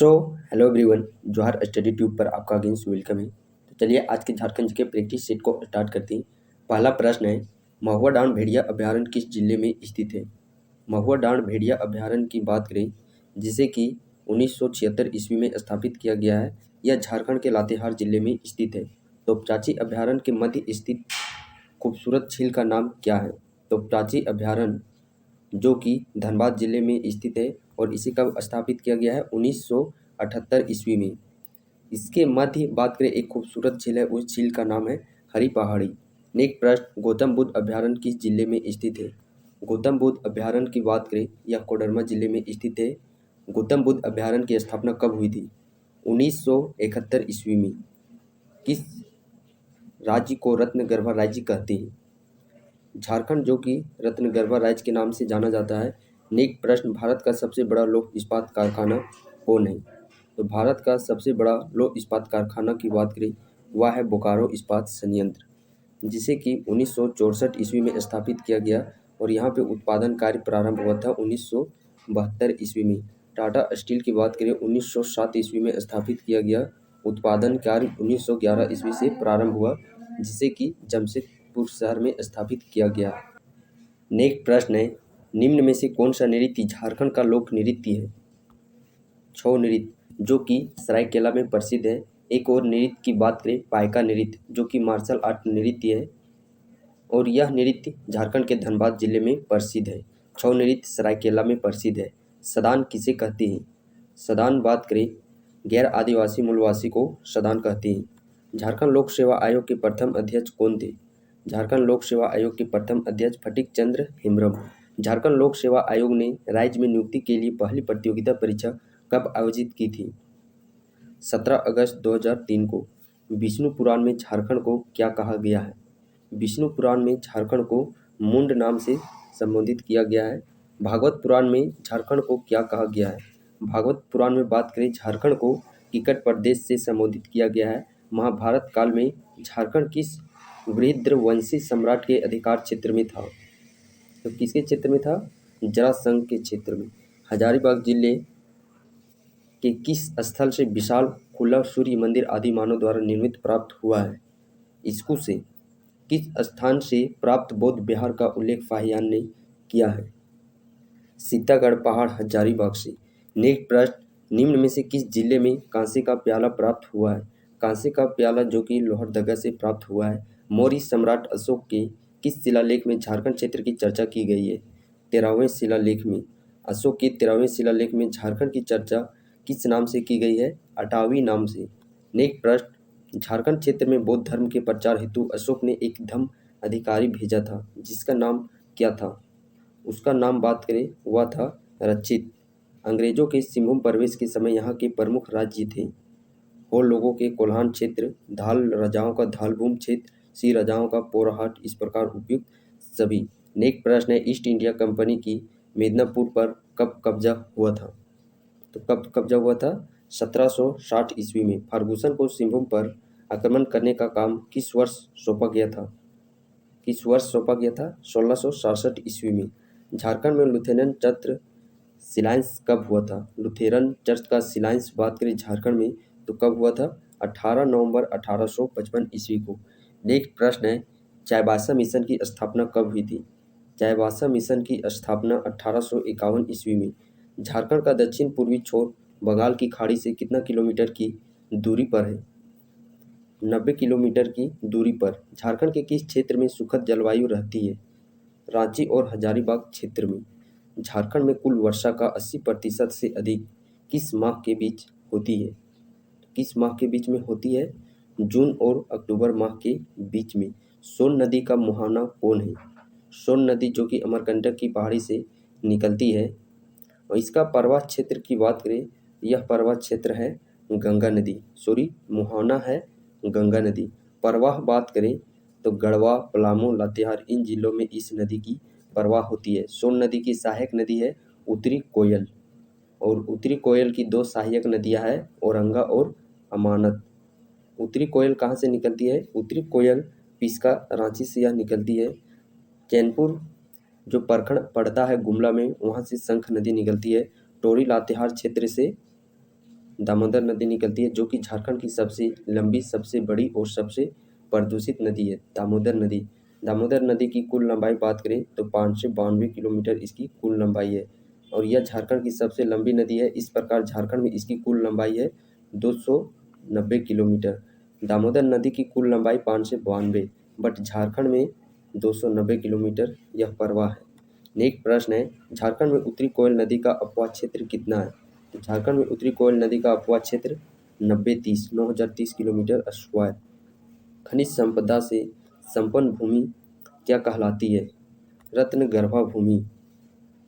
So hello everyone, जोहार study tube पर आपका अगेन वेलकम है। तो चलिए आज के झारखंड के प्रैक्टिस सेट को स्टार्ट करते हैं। पहला प्रश्न है, महुआ डांड भेड़िया अभ्यारण्य किस जिले में स्थित है? महुआ डांड भेड़िया अभ्यारण्य की बात करें जिसे कि 1976 ईस्वी में स्थापित किया गया है, यह झारखंड के लातेहार जिले में स्थित है। तो प्राची अभ्यारण्य के मध्य स्थित खूबसूरत झील का नाम क्या है? तो प्राची अभ्यारण्य जो कि धनबाद जिले में स्थित है और इसे कब स्थापित किया गया है? 1978 ईस्वी में। इसके मध्य बात करें एक खूबसूरत झील है, उस झील का नाम है हरी पहाड़ी। नेक्स्ट प्रश्न, गौतम बुद्ध अभ्यारण्य किस जिले में स्थित है? गौतम बुद्ध अभ्यारण्य की बात करें, यह कोडरमा जिले में स्थित है। गौतम बुद्ध अभ्यारण्य की स्थापना कब हुई थी? 1971 ईस्वी में। किस राज्य को रत्नगर्भा राज्य कहते हैं? झारखंड जो कि रत्नगर्भा राज्य के नाम से जाना जाता है। नेक्स्ट प्रश्न, भारत का सबसे बड़ा लौह इस्पात कारखाना कौन है? तो भारत का सबसे बड़ा लौह इस्पात कारखाना की बात करें, वह है बोकारो इस्पात संयंत्र, जिसे कि 1964 ईस्वी में स्थापित किया गया और यहाँ पे उत्पादन कार्य प्रारंभ हुआ था 1972 ईस्वी में। टाटा स्टील की बात करें 1907 ईस्वी में स्थापित किया गया, उत्पादन कार्य 1911 ईस्वी से प्रारंभ हुआ, जिसे कि जमशेदपुर शहर में स्थापित किया गया। नेक्स्ट प्रश्न है, निम्न में से कौन सा नृत्य झारखंड का लोक नृत्य है? छऊ नृत्य, जो कि सरायकेला में प्रसिद्ध है। एक और नृत्य की बात करें, पाइका नृत्य, जो कि मार्शल आर्ट नृत्य है और यह नृत्य झारखंड के धनबाद जिले में प्रसिद्ध है। छऊ नृत्य सरायकेला में प्रसिद्ध है। सदान किसे कहते हैं? सदान बात करें, गैर आदिवासी मूलवासी को सदान कहते हैं। झारखंड लोक सेवा आयोग के प्रथम अध्यक्ष कौन थे? झारखंड लोक सेवा आयोग के प्रथम अध्यक्ष फटिक चंद्र हेम्ब्रम। झारखंड लोक सेवा आयोग ने राज्य में नियुक्ति के लिए पहली प्रतियोगिता परीक्षा कब आयोजित की थी? 17 अगस्त 2003 को। विष्णु पुराण में झारखंड को क्या कहा गया है? विष्णु पुराण में झारखंड को मुंड नाम से संबोधित किया गया है। भागवत पुराण में झारखंड को क्या कहा गया है? भागवत पुराण में बात करें, झारखंड को किकट प्रदेश से संबोधित किया गया है। महाभारत काल में झारखंड किस वृद्रवंशी सम्राट के अधिकार क्षेत्र में था? तो किसके क्षेत्र में था? जरासंध के क्षेत्र में। हजारीबाग जिले के किस स्थल से विशाल खुला सूर्य मंदिर आदि मानव द्वारा निर्मित प्राप्त हुआ है? इसको से किस स्थान से प्राप्त बौद्ध विहार का उल्लेख फाहियान ने किया है? सीतागढ़ पहाड़ हजारीबाग से। नेक्स्ट प्रश्न, निम्न में से किस जिले में कांसे का प्याला प्राप्त हुआ है? कांसे का प्याला जो कि लोहरदगा से प्राप्त हुआ है। मौर्य सम्राट अशोक के किस शिलालेख में झारखंड क्षेत्र की चर्चा की गई है? 13वें शिलालेख में। अशोक के 13वें शिलालेख में झारखंड की चर्चा किस नाम से की गई है? अटावी नाम से। नेक्स्ट प्रश्न, झारखंड क्षेत्र में बौद्ध धर्म के प्रचार हेतु अशोक ने एक धम्म अधिकारी भेजा था, जिसका नाम क्या था? उसका नाम बात करें, वह था रचित। अंग्रेजों के सिंहभूम प्रवेश के समय यहाँ के प्रमुख राज्य थे होल लोगों के कोल्हान क्षेत्र, धाल राजाओं का धालभूम क्षेत्र, सी राजाओं का पोराहाट, इस प्रकार उपयुक्त सभी। नेक्स्ट प्रश्न है, ईस्ट इंडिया कंपनी की मेदिनीपुर पर कब कब्जा हुआ था? तो कब कब्जा हुआ था? 1760 ईस्वी में। फर्गुसन को सिंहभूम पर आक्रमण करने का काम किस वर्ष सौंपा गया था? किस वर्ष सौंपा गया था? 1667 ईस्वी में। झारखंड में लुथेरन चर्च शिलान्यास कब हुआ था? लुथेरन चर्च का शिलान्यास बात करें झारखंड में तो कब हुआ था? 18 नवंबर 1855 ईस्वी को। नेक्स्ट प्रश्न है, चाईबासा मिशन की स्थापना कब हुई थी? चाईबासा मिशन की स्थापना 1851 ईस्वी में। झारखंड का दक्षिण पूर्वी छोर बंगाल की खाड़ी से कितना किलोमीटर की दूरी पर है? 90 किलोमीटर की दूरी पर। झारखंड के किस क्षेत्र में सुखद जलवायु रहती है? रांची और हजारीबाग क्षेत्र में। झारखंड में कुल वर्षा का 80% से अधिक किस माह के बीच होती है? किस माह के बीच में होती है? जून और अक्टूबर माह के बीच में। सोन नदी का मुहाना कौन है? सोन नदी जो कि अमरकंटक की पहाड़ी से निकलती है और इसका प्रवाह क्षेत्र की बात करें, यह प्रवाह क्षेत्र है गंगा नदी। मुहाना है गंगा नदी। प्रवाह बात करें तो गढ़वा, पलामू, लातेहार, इन जिलों में इस नदी की प्रवाह होती है। सोन नदी की सहायक नदी है उत्तरी कोयल और उत्तरी कोयल की दो सहायक नदियां हैं औरंगा और अमानत। उत्तरी कोयल कहाँ से निकलती है? उत्तरी कोयल पिस्का रांची से यह निकलती है। चैनपुर जो प्रखंड पड़ता है गुमला में, वहाँ से शंख नदी निकलती है। टोरी लातेहार क्षेत्र से दामोदर नदी निकलती है, जो कि झारखंड की सबसे लंबी, सबसे बड़ी और सबसे प्रदूषित नदी है, दामोदर नदी। दामोदर नदी की कुल लंबाई बात करें तो 592 किलोमीटर इसकी कुल लंबाई है और यह झारखंड की सबसे लंबी नदी है। इस प्रकार झारखंड में इसकी कुल लंबाई है 290 किलोमीटर। दामोदर नदी की कुल लंबाई 592, बट झारखंड में 290 किलोमीटर यह प्रवाह है। नेक्स्ट प्रश्न है, झारखंड में उत्तरी कोयल नदी का अपवाह क्षेत्र कितना है? तो झारखंड में उत्तरी कोयल नदी का अपवाह क्षेत्र 9,030 किलोमीटर स्क्वायर। खनिज संपदा से संपन्न भूमि क्या कहलाती है? रत्नगर्भा भूमि।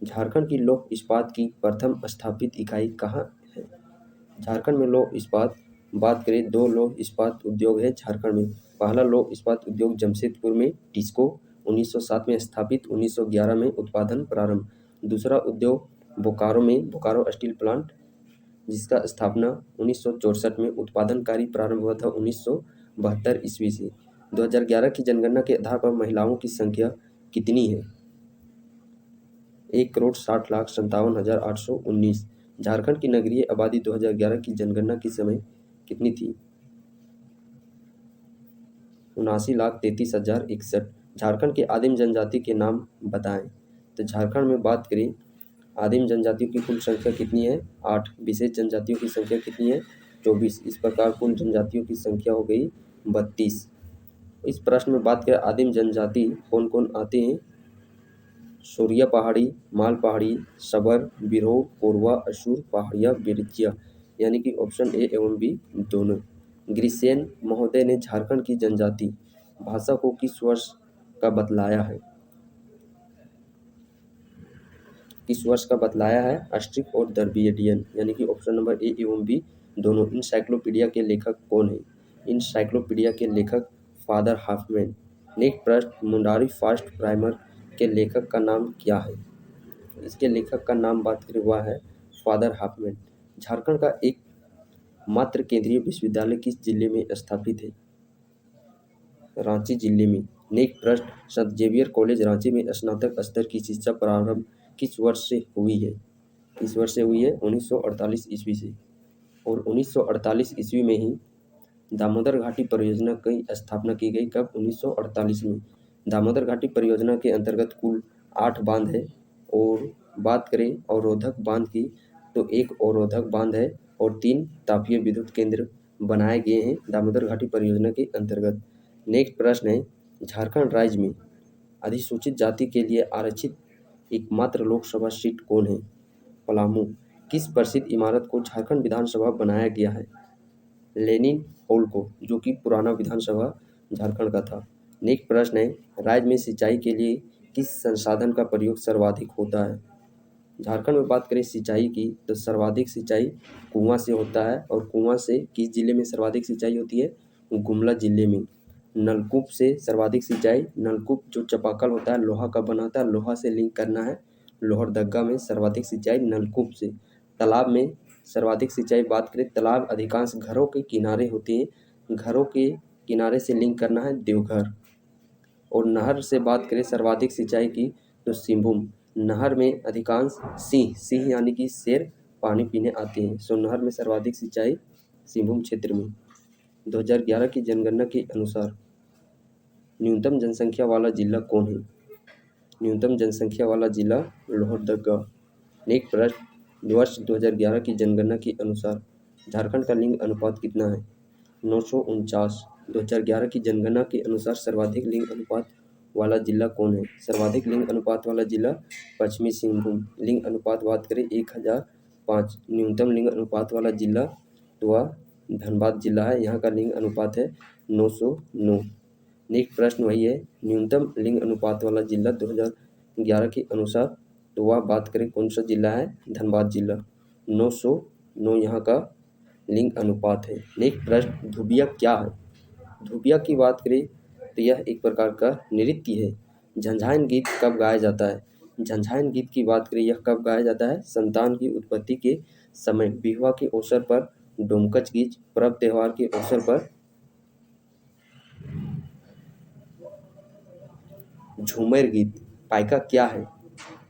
झारखंड की लौह इस्पात की प्रथम स्थापित इकाई कहाँ है? झारखंड में लौह इस्पात बात करें, 2 लौह इस्पात उद्योग है झारखंड में। पहला लौह इस्पात उद्योग जमशेदपुर में टिस्को 1907 में स्थापित, 1911 में उत्पादन प्रारंभ। दूसरा उद्योग बोकारो में बोकारो स्टील प्लांट, जिसका स्थापना 1964 में, उत्पादन कार्य प्रारंभ हुआ था 1972 ईस्वी से। 2011 की जनगणना के आधार पर महिलाओं की संख्या कितनी है? 1,60,57,819। झारखंड की नगरीय आबादी 2011 की जनगणना के समय कितनी थी? 79,33,061। झारखंड के आदिम जनजाति के नाम बताएं। तो झारखंड में बात करें, आदिम जनजातियों की कुल संख्या कितनी है? 8। विशेष जनजातियों की संख्या कितनी है? 24। इस प्रकार कुल जनजातियों की संख्या हो गई 32। इस प्रश्न में बात करें आदिम जनजाति कौन कौन आते हैं? सूर्या पहाड़ी, माल पहाड़ी, सबर, बिरहो, कोरवा, असुर, पहाड़िया, बिरजिया, यानी कि ऑप्शन ए एवं बी दोनों। ग्रिसेन महोदय ने झारखंड की जनजाति भाषा को किस वर्ष का बतलाया है? किस वर्ष का बतलाया है? अस्ट्रिक और दर्बिएडियन, यानी कि ऑप्शन नंबर ए एवं बी दोनों। इनसाइक्लोपीडिया के लेखक कौन है? इनसाइक्लोपीडिया के लेखक फादर हाफमैन। नेक्स्ट प्रश्न, मुंडारी फास्ट प्राइमर के लेखक का नाम क्या है? इसके लेखक का नाम बात करें वह है फादर हाफमैन। झारखंड का एक मात्र केंद्रीय विश्वविद्यालय किस जिले में स्थापित है? रांची जिले में। नेक्स्ट प्रश्न, संत जेवियर कॉलेज रांची में स्नातक स्तर की शिक्षा प्रारंभ किस वर्ष से हुई है? किस वर्ष से हुई है? 1948 ईस्वी से। और 1948 ईस्वी में ही दामोदर घाटी परियोजना की स्थापना की गई। कब? 1948 में। दामोदर घाटी परियोजना के अंतर्गत कुल 8 बांध है और बात करें अवरोधक बांध की तो 1 अवरोधक बांध है और 3 तापीय विद्युत केंद्र बनाए गए हैं दामोदर घाटी परियोजना के अंतर्गत। नेक्स्ट प्रश्न है, झारखंड राज्य में अधिसूचित जाति के लिए आरक्षित एकमात्र लोकसभा सीट कौन है? पलामू। किस प्रसिद्ध इमारत को झारखंड विधानसभा बनाया गया है? लेनिन हॉल को, जो कि पुराना विधानसभा झारखंड का था। नेक्स्ट प्रश्न है, राज्य में सिंचाई के लिए किस संसाधन का प्रयोग सर्वाधिक होता है? झारखंड में बात करें सिंचाई की तो सर्वाधिक सिंचाई कुआं से होता है और कुआं से किस जिले में सर्वाधिक सिंचाई होती है? गुमला जिले में। नलकूप से सर्वाधिक सिंचाई, नलकूप जो चापाकल होता है लोहा का बना होता है, लोहा से लिंक करना है। लोहरदगा में सर्वाधिक सिंचाई नलकूप से। तालाब में सर्वाधिक सिंचाई बात करें, तालाब अधिकांश घरों के किनारे होते हैं, घरों के किनारे से लिंक करना है देवघर। और नहर से बात करें सर्वाधिक सिंचाई की तो सिंहभूम। नहर में अधिकांश सिंह यानी कि शेर पानी पीने आते हैं। सो नहर में सर्वाधिक सिंचाई सिंहभूम क्षेत्र में। 2011 की जनगणना के अनुसार न्यूनतम जनसंख्या वाला जिला कौन है? न्यूनतम जनसंख्या वाला जिला लोहरदगा। नेक्स्ट प्रश्न, वर्ष 2011 की जनगणना के अनुसार झारखंड का लिंग अनुपात कितना है? 949। 2011 की जनगणना के अनुसार सर्वाधिक लिंग अनुपात वाला जिला कौन है? सर्वाधिक लिंग अनुपात वाला जिला पश्चिमी सिंहभूम। लिंग अनुपात बात करें 1005। न्यूनतम लिंग अनुपात वाला जिला तो वह धनबाद जिला है, यहाँ का लिंग अनुपात है 909। नेक्स्ट प्रश्न वही है, न्यूनतम लिंग अनुपात वाला जिला 2011 के अनुसार तो वह बात करें कौन सा जिला है? धनबाद जिला। 909 यहाँ का लिंग अनुपात है। नेक्स्ट प्रश्न, धुबिया क्या है? धुबिया की बात करें तो यह एक प्रकार का नृत्य है। झंझायन गीत कब गाया जाता है? झंझायन गीत की बात करें यह कब गाया जाता है? संतान की उत्पत्ति के समय, विवाह के अवसर पर, डोमकच गीत, पर्व त्योहार के अवसर पर, झूमर गीत। पाइका क्या है?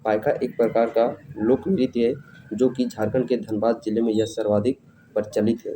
पाइका एक प्रकार का लोक नृत्य है जो कि झारखंड के धनबाद जिले में यह सर्वाधिक प्रचलित है।